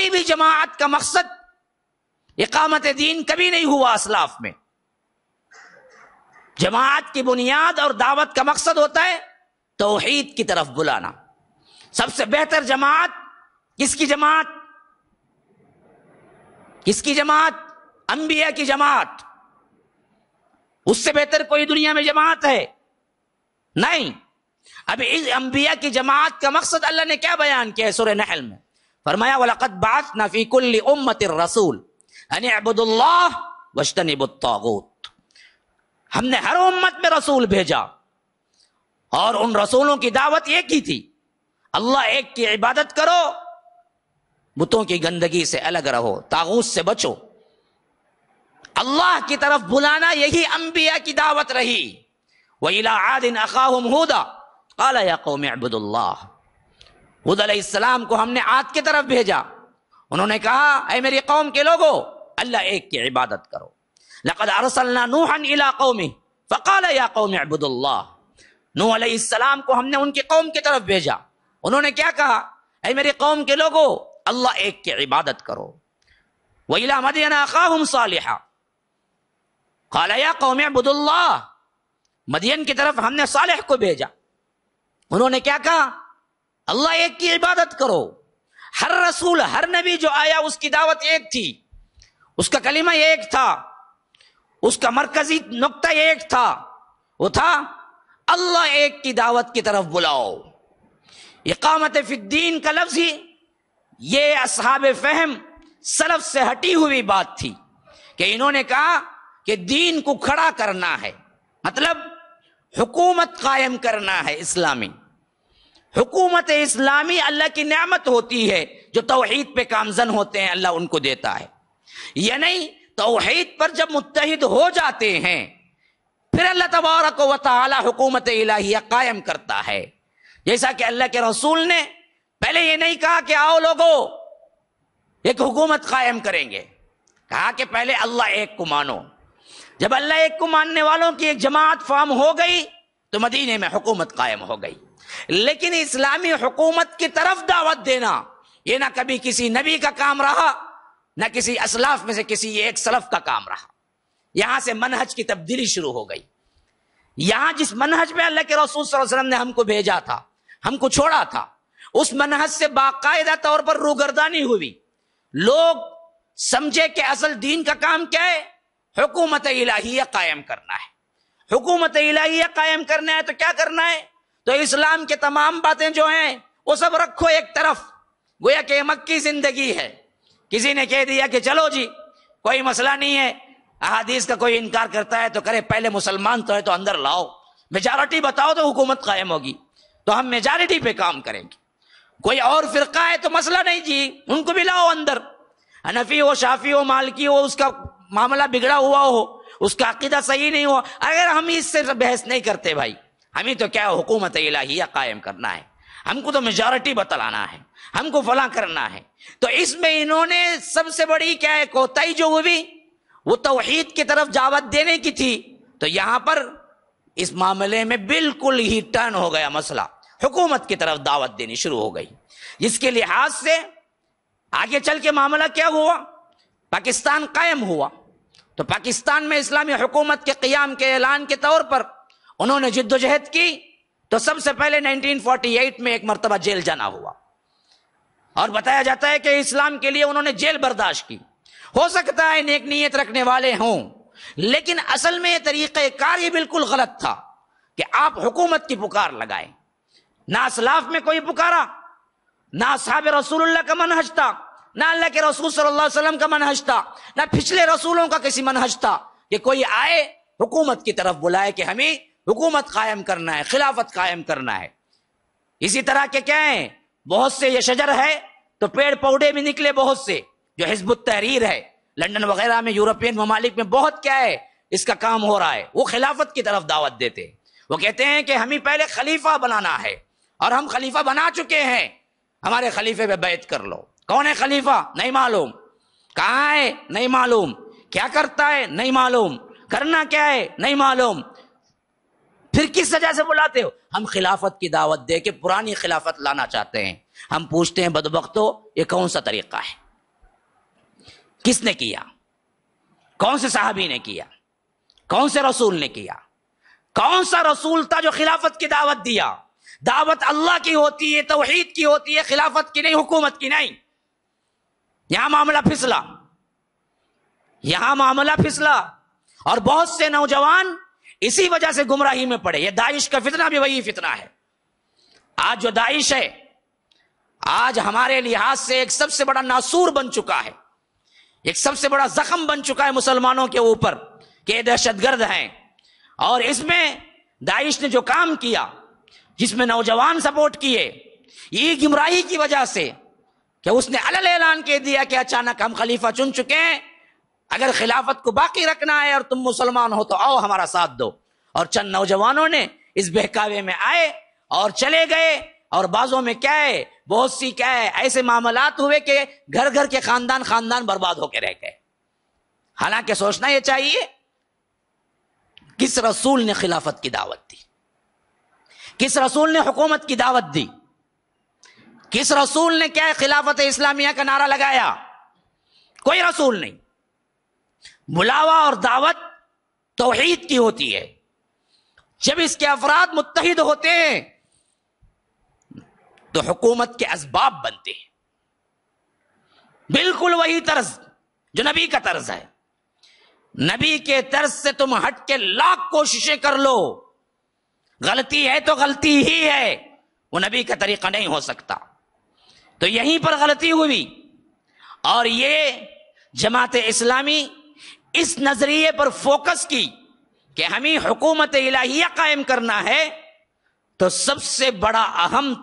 کوئی بھی جماعت کا مقصد اقامت دین کبھی نہیں ہوا اسلاف میں. جماعت کی بنیاد اور دعوت کا مقصد ہوتا ہے توحید کی طرف بلانا. سب سے بہتر جماعت کس کی جماعت؟ کس کی جماعت؟ انبیاء کی جماعت. اس سے بہتر کوئی دنیا میں جماعت ہے؟ نہیں. اب اس انبیاء کی جماعت کا مقصد اللہ نے کیا بیان کیا ہے سورہ نحل میں؟ فرمایا وَلَقَدْ بَعَثْنَا فِي كُلِّ أُمَّةٍ رَسُولٍ أَنِ اعْبُدُوا اللَّهَ وَاجْتَنِبُوا الطَّاغُوتَ. ہم نے ہر امت میں رسول بھیجا اور ان رسولوں کی دعوت ایک ہی تھی، اللہ ایک کی عبادت کرو، بتوں کی گندگی سے الگ رہو، طاغوت سے بچو. اللہ کی طرف بلانا یہی انبیاء کی دعوت رہی. وَإِلَىٰ عَادٍ أَخَاهُمْ هُودًا قَالَ يَا قَوْمِ اعْبُدُوا اللَّهَ. ہود علیہ السلام کو ہم نے عاد کی طرف بھیجا، انہوں نے کہا اے میری قوم کے لوگو اللہ ایک کی عبادت کرو. لَقَدْ أَرْسَلْنَا نُوحًا إِلَىٰ قَوْمِهِ فَقَالَ يَا قَوْمِ اعْبُدُوا اللَّهَ. نوح علیہ السلام کو ہم نے ان کی قوم کی طرف بھیجا، انہوں نے کیا کہا؟ اے میری قوم کے لوگو اللہ ایک کی عبادت کرو. وَإِلَىٰ مَدْيَنَ أَخَاهُمْ صَالِحًا قَالَ يَا قَوْمِ اعْبُدُوا اللَّهَ. مدین کی طرف ہم نے صالح کو بھیجا، انہوں نے کیا کہا؟ اللہ ایک کی عبادت کرو. ہر رسول ہر نبی جو آیا اس کی دعوت ایک تھی، اس کا کلمہ ایک تھا، اس کا مرکزی نقطہ ایک تھا، وہ تھا اللہ ایک کی دعوت کی طرف بلاؤ. اقامت فی الدین کا لفظ ہی یہ اصحاب فہم سلف سے ہٹی ہوئی بات تھی کہ انہوں نے کہا کہ دین کو کھڑا کرنا ہے، مطلب حکومت قائم کرنا ہے اسلامی. حکومت اسلامی اللہ کی نعمت ہوتی ہے، جو توحید پہ کامزن ہوتے ہیں اللہ ان کو دیتا ہے. یا نہیں، توحید پر جب متحد ہو جاتے ہیں پھر اللہ تبارک و تعالی حکومت الہیہ قائم کرتا ہے. جیسا کہ اللہ کے رسول نے پہلے یہ نہیں کہا کہ آؤ لوگو ایک حکومت قائم کریں گے، کہا کہ پہلے اللہ ایک کو مانو. جب اللہ ایک کو ماننے والوں کی ایک جماعت فارم ہو گئی تو مدینے میں حکومت قائم ہو گئی. لیکن اسلامی حکومت کی طرف دعوت دینا یہ نہ کبھی کسی نبی کا کام رہا، نہ کسی اسلاف میں سے کسی ایک سلف کا کام رہا. یہاں سے منہج کی تبدیلی شروع ہو گئی. یہاں جس منہج میں اللہ کے رسول صلی اللہ علیہ وسلم نے ہم کو بھیجا تھا، ہم کو چھوڑا تھا، اس منہج سے باقاعدہ طور پر روگردانی ہوئی. لوگ سمجھے کہ اصل دین کا کام کیا ہے؟ حکومت الہیہ قائم کرنا ہے. حکومت الہیہ قائم کرنا ہے تو کیا کرنا ہے؟ تو اسلام کے تمام باتیں جو ہیں وہ سب رکھو ایک طرف، گویا کہ یہ مکی زندگی ہے. کسی نے کہہ دیا کہ چلو جی کوئی مسئلہ نہیں ہے، احادیث کا کوئی انکار کرتا ہے تو کرے، پہلے مسلمان تو ہے تو اندر لاؤ، میجارٹی بتاؤ تو حکومت قائم ہوگی، تو ہم میجارٹی پہ کام کریں گے. کوئی اور فرقہ ہے تو مسئلہ نہیں جی، ان کو بھی لاؤ اندر، حنفی ہو، شافی ہو، مالکی ہو، اس کا معاملہ بگڑا ہوا ہو، اس کا عقیدہ صحیح نہیں ہوا، اگر ہم اس سے بحث نہیں کرتے بھائی، ہمیں تو کیا حکومت الہیہ قائم کرنا ہے، ہم کو تو میجارٹی بتلانا ہے، ہم کو فلاں کرنا ہے. تو اس میں انہوں نے سب سے بڑی کیا ہے کوتاہی جو ہوئی وہ توحید کی طرف دعوت دینے کی تھی. تو یہاں پر اس معاملے میں بالکل ہی ٹرن ہو گیا مسئلہ، حکومت کی طرف دعوت دینی شروع ہو گئی. جس کے لحاظ سے آگے چل کے معاملہ کیا ہوا؟ پاکستان قائم ہوا. تو پاکستان میں اسلامی حکومت کے قیام کے اعلان کے طور پر انہوں نے جد و جہد کی. تو سب سے پہلے 1948 میں ایک مرتبہ جیل جانا ہوا، اور بتایا جاتا ہے کہ اسلام کے لیے انہوں نے جیل برداشت کی. ہو سکتا ہے نیک نیت رکھنے والے ہوں، لیکن اصل میں طریقہ کار یہ بالکل غلط تھا کہ آپ حکومت کی پکار لگائیں. نہ اسلاف میں کوئی پکارا، نہ اصحاب رسول اللہ کا منہج تھا، نہ اللہ کے رسول صلی اللہ علیہ وسلم کا منہج تھا، نہ پچھلے رسولوں کا کسی منہج تھا کہ کوئی آئے حکومت کی طرف بلائے کہ ہمیں حکومت قائم کرنا ہے، خلافت قائم کرنا ہے. اسی طرح کے کیا ہیں بہت سے، یہ شجر ہے تو پیڑ پودے بھی نکلے بہت سے، جو حزب التحریر ہے لندن وغیرہ میں، یورپین ممالک میں بہت کیا ہے اس کا کام ہو رہا ہے. وہ خلافت کی طرف دعوت دیتے، وہ کہتے ہیں کہ ہمیں پہلے خلیفہ بنانا ہے، اور ہم خلیفہ بنا چکے ہیں، ہمارے خلیفے پہ بیعت کر لو. کون ہے خلیفہ؟ نہیں معلوم. کہاں ہے؟ نہیں معلوم. کیا کرتا ہے؟ نہیں معلوم. کرنا کیا ہے؟ نہیں معلوم. پھر کس وجہ سے بلاتے ہو؟ ہم خلافت کی دعوت دے کے پرانی خلافت لانا چاہتے ہیں. ہم پوچھتے ہیں بدبختو یہ کون سا طریقہ ہے؟ کس نے کیا؟ کون سے صحابی نے کیا؟ کون سے رسول نے کیا؟ کون سا رسول تھا جو خلافت کی دعوت دیا؟ دعوت اللہ کی ہوتی ہے، توحید کی ہوتی ہے، خلافت کی نہیں، حکومت کی نہیں۔ یہاں معاملہ پھسلا، یہاں معاملہ پھسلا، اور بہت سے نوجوان اسی وجہ سے گمراہی میں پڑے۔ یہ داعش کا فتنہ بھی وہی فتنہ ہے۔ آج جو داعش ہے، آج ہمارے لحاظ سے ایک سب سے بڑا ناسور بن چکا ہے، ایک سب سے بڑا زخم بن چکا ہے مسلمانوں کے اوپر کہ یہ دہشت گرد ہیں۔ اور اس میں داعش نے جو کام کیا، جس میں نوجوان سپورٹ کیے، یہ گمراہی کی وجہ سے کہ اس نے علل اعلان کہہ دیا کہ اچانک ہم خلیفہ چن چکے ہیں، اگر خلافت کو باقی رکھنا ہے اور تم مسلمان ہو تو آؤ ہمارا ساتھ دو۔ اور چند نوجوانوں نے اس بہکاوے میں آئے اور چلے گئے، اور بعضوں میں کیا ہے، بہت سی کیا ہے، ایسے معاملات ہوئے کہ گھر گھر کے خاندان خاندان برباد ہو کے رہ گئے۔ حالانکہ سوچنا یہ چاہیے کس رسول نے خلافت کی دعوت دی، کس رسول نے حکومت کی دعوت دی، کس رسول نے کیا ہے خلافت اسلامیہ کا نعرہ لگایا؟ کوئی رسول نہیں۔ بلاوا اور دعوت توحید کی ہوتی ہے۔ جب اس کے افراد متحد ہوتے ہیں تو حکومت کے اسباب بنتے ہیں۔ بالکل وہی طرز جو نبی کا طرز ہے۔ نبی کے طرز سے تم ہٹ کے لاکھ کوششیں کر لو، غلطی ہے تو غلطی ہی ہے، وہ نبی کا طریقہ نہیں ہو سکتا۔ تو یہیں پر غلطی ہوئی، اور یہ جماعت اسلامی اس نظریے پر فوکس کی کہ ہمیں حکومت الہیہ قائم کرنا ہے، تو سب سے بڑا اہم